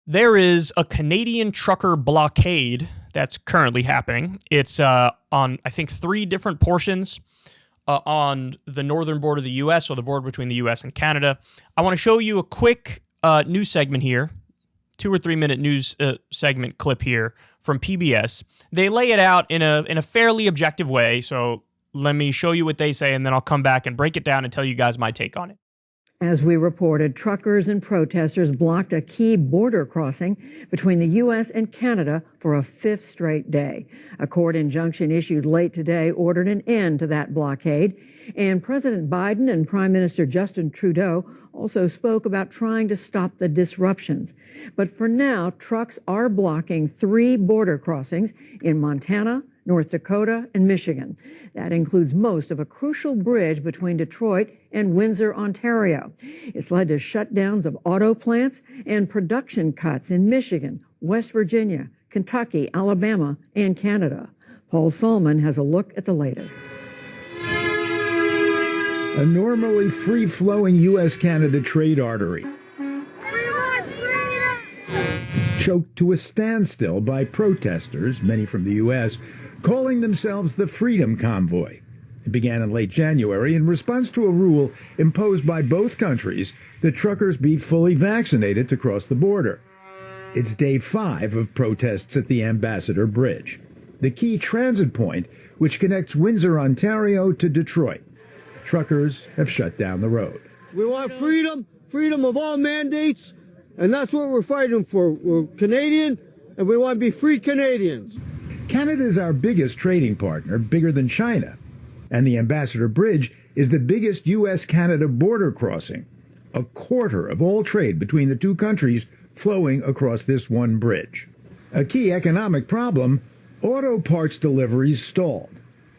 There is a Canadian trucker blockade that's currently happening. It's on, I think, 3 different portions on the northern border of the U.S., or the border between the U.S. and Canada. I want to show you a quick news segment here, 2 or 3 minute news segment clip here from PBS. They lay it out in a fairly objective way, so let me show you what they say, and then I'll come back and break it down and tell you guys my take on it. As we reported, truckers and protesters blocked a key border crossing between the U.S. and Canada for a 5th straight day. A court injunction issued late today ordered an end to that blockade, and President Biden and Prime Minister Justin Trudeau also spoke about trying to stop the disruptions. But for now, trucks are blocking 3 border crossings in Montana, North Dakota, and Michigan. That includes most of a crucial bridge between Detroit and Windsor, Ontario. It's led to shutdowns of auto plants and production cuts in Michigan, West Virginia, Kentucky, Alabama, and Canada. Paul Solman has a look at the latest. A normally free-flowing U.S.-Canada trade artery choked to a standstill by protesters, many from the U.S., calling themselves the Freedom Convoy. It began in late January in response to a rule imposed by both countries that truckers be fully vaccinated to cross the border. It's day 5 of protests at the Ambassador Bridge, the key transit point which connects Windsor, Ontario to Detroit. Truckers have shut down the road. We want freedom, freedom of all mandates, and that's what we're fighting for. We're Canadian, and we want to be free Canadians. Canada is our biggest trading partner, bigger than China. And the Ambassador Bridge is the biggest U.S.-Canada border crossing. A quarter of all trade between the 2 countries flowing across this one bridge. A key economic problem, auto parts deliveries stalled.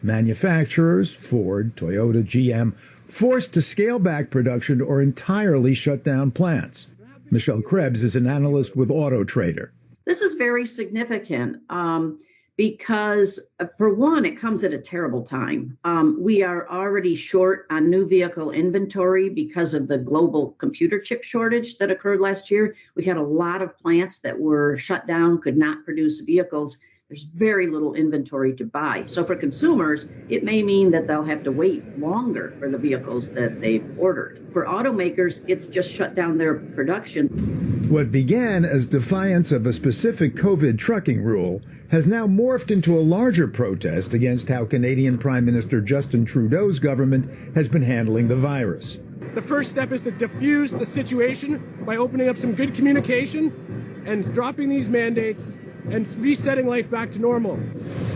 Manufacturers, Ford, Toyota, GM, forced to scale back production or entirely shut down plants. Michelle Krebs is an analyst with Auto Trader. This is very significant. Because, for one, it comes at a terrible time. We are already short on new vehicle inventory because of the global computer chip shortage that occurred last year. We had a lot of plants that were shut down, could not produce vehicles. There's very little inventory to buy. So for consumers, it may mean that they'll have to wait longer for the vehicles that they've ordered. For automakers, it's just shut down their production. What began as defiance of a specific COVID trucking rule has now morphed into a larger protest against how Canadian Prime Minister Justin Trudeau's government has been handling the virus. The first step is to diffuse the situation by opening up some good communication and dropping these mandates and resetting life back to normal.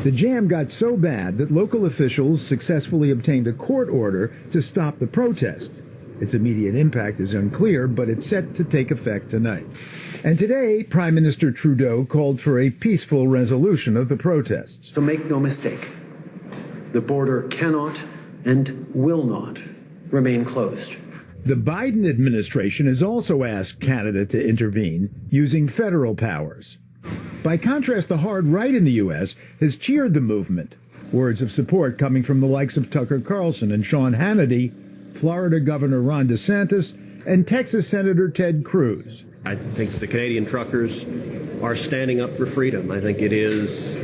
The jam got so bad that local officials successfully obtained a court order to stop the protest. Its immediate impact is unclear, but it's set to take effect tonight. And today, Prime Minister Trudeau called for a peaceful resolution of the protests. So make no mistake, the border cannot and will not remain closed. The Biden administration has also asked Canada to intervene using federal powers. By contrast, the hard right in the U.S. has cheered the movement. Words of support coming from the likes of Tucker Carlson and Sean Hannity, Florida Governor Ron DeSantis, and Texas Senator Ted Cruz. I think the Canadian truckers are standing up for freedom. I think it is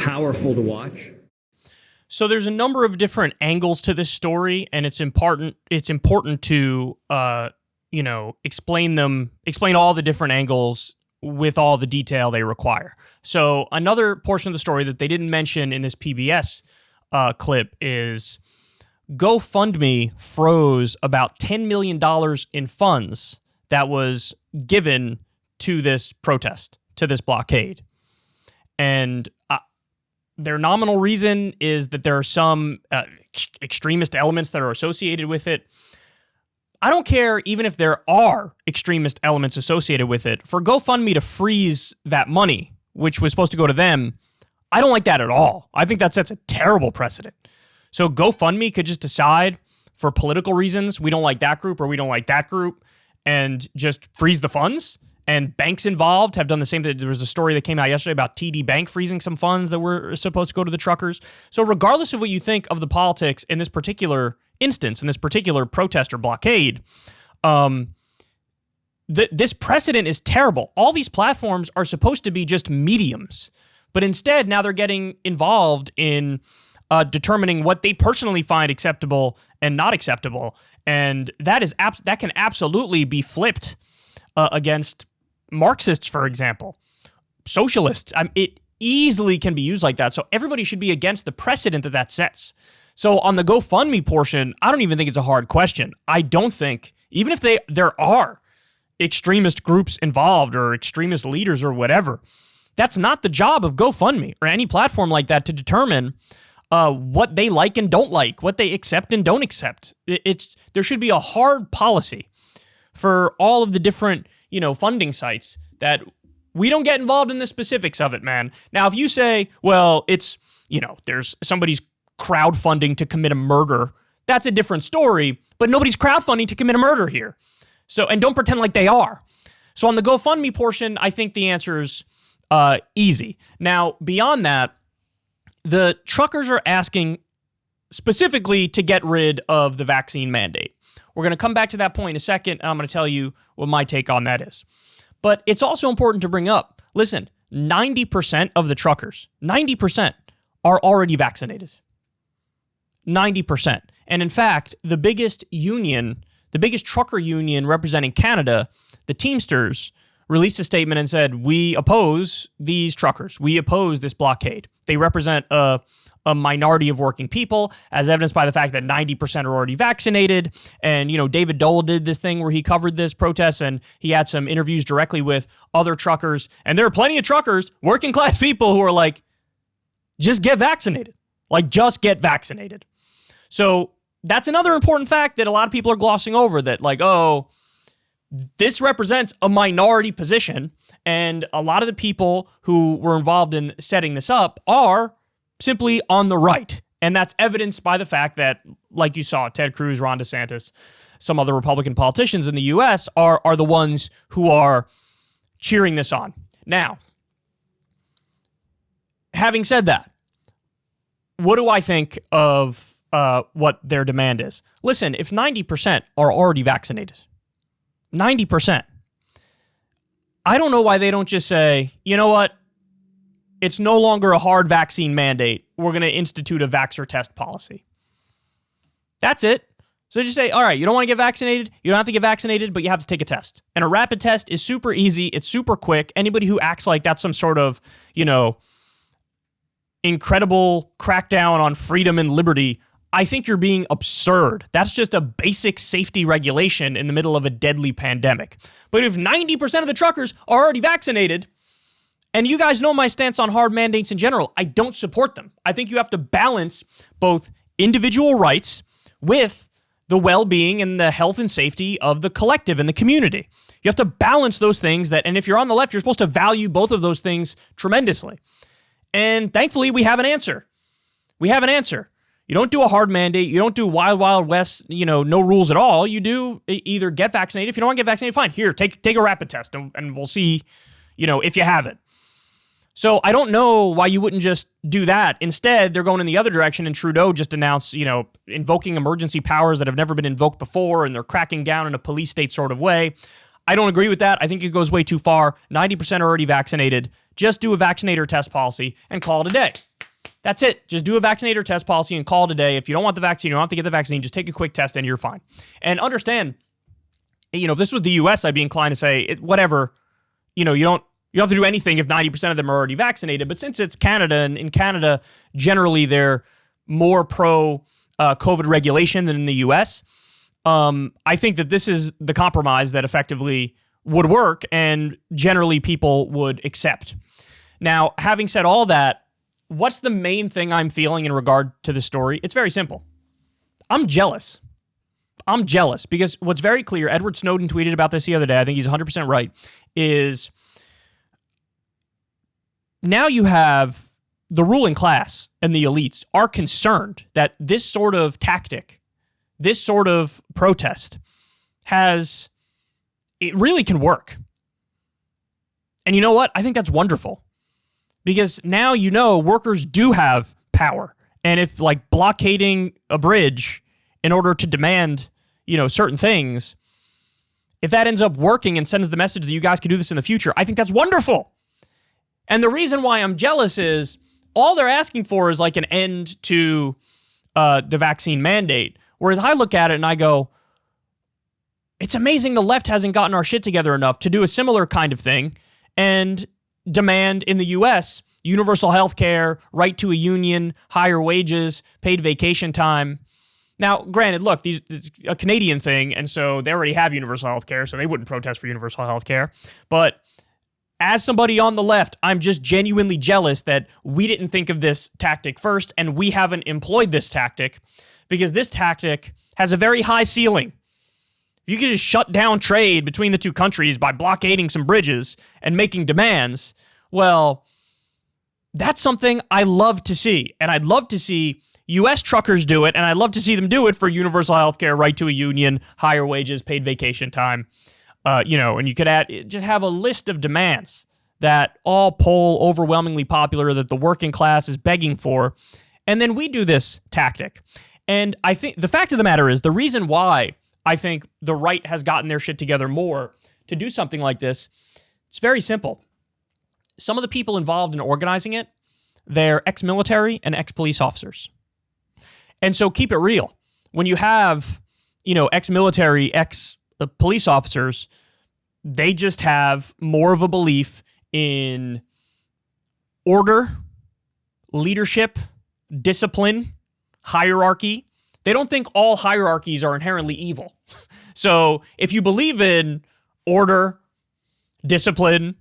powerful to watch. So there's a number of different angles to this story, and it's important to explain all the different angles with all the detail they require. So another portion of the story that they didn't mention in this PBS clip is GoFundMe froze about $10 million in funds that was given to this protest, to this blockade. And their nominal reason is that there are some extremist elements that are associated with it. I don't care even if there are extremist elements associated with it. For GoFundMe to freeze that money, which was supposed to go to them, I don't like that at all. I think that sets a terrible precedent. So GoFundMe could just decide for political reasons, we don't like that group or we don't like that group, and just freeze the funds. And banks involved have done the same thing. There was a story that came out yesterday about TD Bank freezing some funds that were supposed to go to the truckers. So regardless of what you think of the politics in this particular instance, in this particular protest or blockade, this precedent is terrible. All these platforms are supposed to be just mediums, but instead now they're getting involved in determining what they personally find acceptable and not acceptable, and that can absolutely be flipped against Marxists, for example, socialists. It easily can be used like that. So everybody should be against the precedent that sets. So on the GoFundMe portion, I don't even think it's a hard question. I don't think, even if there are extremist groups involved or extremist leaders or whatever, that's not the job of GoFundMe or any platform like that to determine what they like and don't like, what they accept and don't accept. There should be a hard policy for all of the different, funding sites that we don't get involved in the specifics of it, man. Now, if you say, well, it's, there's somebody's crowdfunding to commit a murder, that's a different story, but nobody's crowdfunding to commit a murder here. So, and don't pretend like they are. So on the GoFundMe portion, I think the answer is easy. Now, beyond that, the truckers are asking specifically to get rid of the vaccine mandate. We're going to come back to that point in a second, and I'm going to tell you what my take on that is. But it's also important to bring up, listen, 90% of the truckers, 90% are already vaccinated. 90%. And in fact, the biggest trucker union representing Canada, the Teamsters, released a statement and said, we oppose these truckers. We oppose this blockade. They represent a minority of working people, as evidenced by the fact that 90% are already vaccinated. And, David Dole did this thing where he covered this protest and he had some interviews directly with other truckers. And there are plenty of truckers, working class people, who are like, just get vaccinated. Like, just get vaccinated. So that's another important fact that a lot of people are glossing over, that like, oh, this represents a minority position, and a lot of the people who were involved in setting this up are simply on the right. And that's evidenced by the fact that, like you saw, Ted Cruz, Ron DeSantis, some other Republican politicians in the U.S. are the ones who are cheering this on. Now, having said that, what do I think of what their demand is? Listen, if 90% are already vaccinated, 90%, I don't know why they don't just say, you know what? It's no longer a hard vaccine mandate. We're going to institute a vaxxer test policy. That's it. So just say, all right, you don't want to get vaccinated. You don't have to get vaccinated, but you have to take a test. And a rapid test is super easy. It's super quick. Anybody who acts like that's some sort of, incredible crackdown on freedom and liberty, I think you're being absurd. That's just a basic safety regulation in the middle of a deadly pandemic. But if 90% of the truckers are already vaccinated, and you guys know my stance on hard mandates in general, I don't support them. I think you have to balance both individual rights with the well-being and the health and safety of the collective and the community. You have to balance those things and if you're on the left, you're supposed to value both of those things tremendously. And thankfully, we have an answer. We have an answer. You don't do a hard mandate. You don't do wild, wild west, no rules at all. You do either get vaccinated. If you don't want to get vaccinated, fine. Here, take a rapid test and we'll see, if you have it. So I don't know why you wouldn't just do that. Instead, they're going in the other direction, and Trudeau just announced, invoking emergency powers that have never been invoked before, and they're cracking down in a police state sort of way. I don't agree with that. I think it goes way too far. 90% are already vaccinated. Just do a vaccinator test policy and call it a day. That's it. Just do a vaccinator test policy and call it a day. If you don't want the vaccine, you don't have to get the vaccine. Just take a quick test and you're fine. And understand, if this was the U.S., I'd be inclined to say, whatever, you don't have to do anything if 90% of them are already vaccinated. But since it's Canada, and in Canada, generally they're more pro-COVID regulation than in the U.S., I think that this is the compromise that effectively would work and generally people would accept. Now, having said all that, what's the main thing I'm feeling in regard to this story? It's very simple. I'm jealous. I'm jealous because what's very clear, Edward Snowden tweeted about this the other day, I think he's 100% right, is now you have the ruling class and the elites are concerned that this sort of tactic, this sort of protest it really can work. And you know what? I think that's wonderful. Because now workers do have power. And if blockading a bridge in order to demand, certain things if that ends up working and sends the message that you guys can do this in the future, I think that's wonderful. And the reason why I'm jealous is all they're asking for is like an end to the vaccine mandate. Whereas I look at it and I go, it's amazing the left hasn't gotten our shit together enough to do a similar kind of thing and demand in the U.S. universal health care, right to a union, higher wages, paid vacation time. Now, granted, look, it's a Canadian thing, and so they already have universal health care, so they wouldn't protest for universal health care. But as somebody on the left, I'm just genuinely jealous that we didn't think of this tactic first, and we haven't employed this tactic, because this tactic has a very high ceiling. If you could just shut down trade between the two countries by blockading some bridges and making demands, well, that's something I love to see. And I'd love to see U.S. truckers do it, and I'd love to see them do it for universal health care, right to a union, higher wages, paid vacation time. And you could just have a list of demands that all poll overwhelmingly popular that the working class is begging for. And then we do this tactic. And I think the fact of the matter is the reason why I think the right has gotten their shit together more to do something like this, it's very simple. Some of the people involved in organizing it, they're ex-military and ex-police officers. And so keep it real. When you have, ex-military, ex-police officers, they just have more of a belief in order, leadership, discipline, hierarchy. They don't think all hierarchies are inherently evil. So if you believe in order, discipline,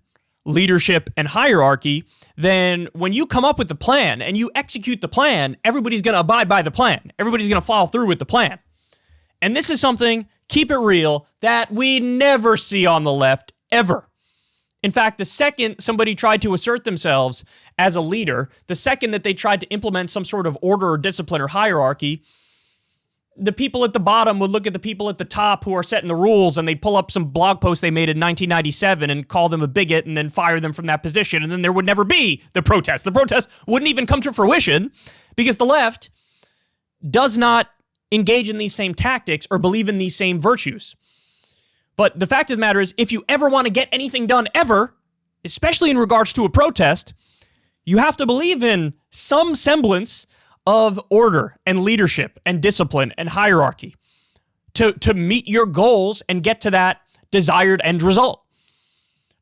leadership, and hierarchy, then when you come up with the plan and you execute the plan, everybody's going to abide by the plan. Everybody's going to follow through with the plan. And this is something, keep it real, that we never see on the left, ever. In fact, the second somebody tried to assert themselves as a leader, the second that they tried to implement some sort of order or discipline or hierarchy, the people at the bottom would look at the people at the top who are setting the rules, and they'd pull up some blog post they made in 1997 and call them a bigot and then fire them from that position. And then there would never be the protest. The protest wouldn't even come to fruition because the left does not engage in these same tactics or believe in these same virtues. But the fact of the matter is, if you ever want to get anything done ever, especially in regards to a protest, you have to believe in some semblance of order and leadership and discipline and hierarchy to meet your goals and get to that desired end result.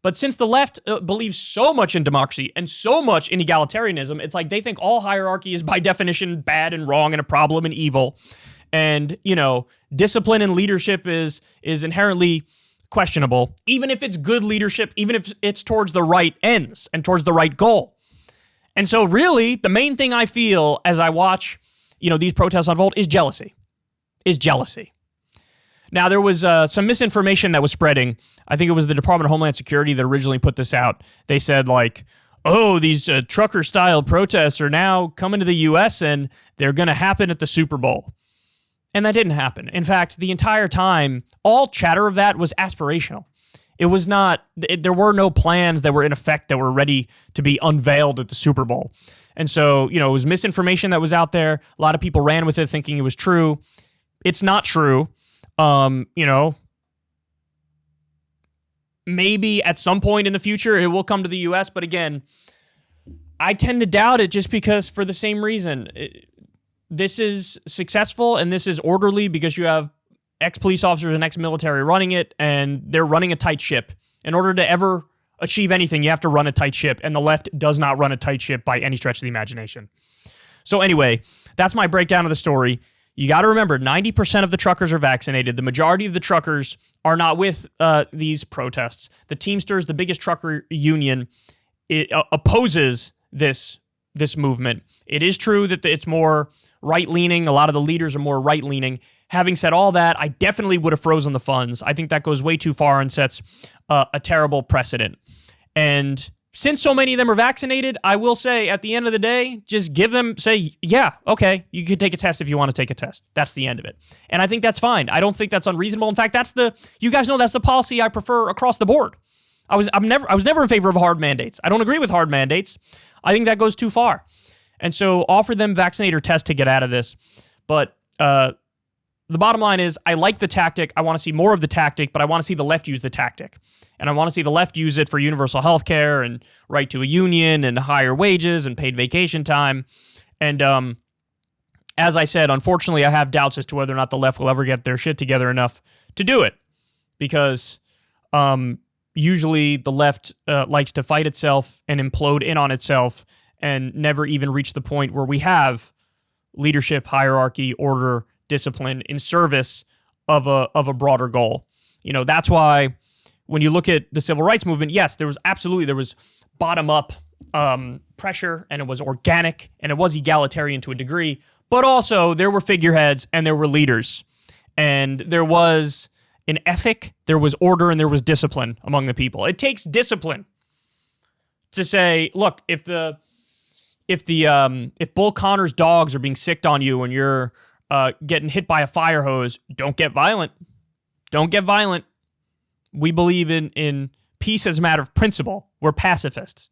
But since the left believes so much in democracy and so much in egalitarianism, it's like they think all hierarchy is by definition bad and wrong and a problem and evil. And, discipline and leadership is inherently questionable, even if it's good leadership, even if it's towards the right ends and towards the right goal. And so really, the main thing I feel as I watch, these protests unfold is jealousy. Now, there was some misinformation that was spreading. I think it was the Department of Homeland Security that originally put this out. They said, these trucker-style protests are now coming to the U.S. and they're going to happen at the Super Bowl. And that didn't happen. In fact, the entire time, all chatter of that was aspirational. It was not, there were no plans that were in effect that were ready to be unveiled at the Super Bowl. And so, it was misinformation that was out there. A lot of people ran with it thinking it was true. It's not true. Maybe at some point in the future it will come to the U.S., but again, I tend to doubt it just because for the same reason. This is successful and this is orderly because you have ex-police officers and ex-military running it, and they're running a tight ship. In order to ever achieve anything, you have to run a tight ship, and the left does not run a tight ship by any stretch of the imagination. So anyway, that's my breakdown of the story. You got to remember, 90% of the truckers are vaccinated. The majority of the truckers are not with these protests. The Teamsters, the biggest trucker union, opposes this movement. It is true that it's more right-leaning. A lot of the leaders are more right-leaning. Having said all that, I definitely would have frozen the funds. I think that goes way too far and sets a terrible precedent. And since so many of them are vaccinated, I will say at the end of the day, just give them, say, yeah, okay, you can take a test if you want to take a test. That's the end of it. And I think that's fine. I don't think that's unreasonable. In fact, you guys know that's the policy I prefer across the board. I was never in favor of hard mandates. I don't agree with hard mandates. I think that goes too far. And so offer them vaccinate or test to get out of this. But the the bottom line is I like the tactic. I want to see more of the tactic, but I want to see the left use the tactic. And I want to see the left use it for universal health care and right to a union and higher wages and paid vacation time. And as I said, unfortunately, I have doubts as to whether or not the left will ever get their shit together enough to do it. Because usually the left likes to fight itself and implode in on itself and never even reach the point where we have leadership, hierarchy, order, discipline in service of a broader goal. You know, that's why when you look at the civil rights movement, yes, there was bottom-up pressure, and it was organic, and it was egalitarian to a degree, but also there were figureheads and there were leaders, and there was an ethic, there was order, and there was discipline among the people. It takes discipline to say, look, if Bull Connor's dogs are being sicked on you and you're getting hit by a fire hose, don't get violent. Don't get violent. We believe in peace as a matter of principle. We're pacifists.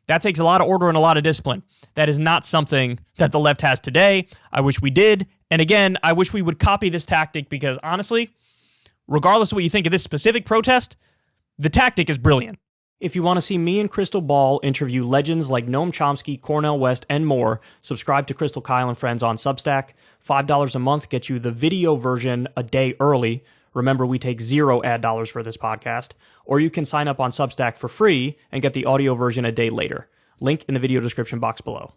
That takes a lot of order and a lot of discipline. That is not something that the left has today. I wish we did. And again, I wish we would copy this tactic because honestly, regardless of what you think of this specific protest, the tactic is brilliant. If you want to see me and Crystal Ball interview legends like Noam Chomsky, Cornel West, and more, subscribe to Crystal, Kyle, and Friends on Substack. $5 a month gets you the video version a day early. Remember, we take 0 ad dollars for this podcast. Or you can sign up on Substack for free and get the audio version a day later. Link in the video description box below.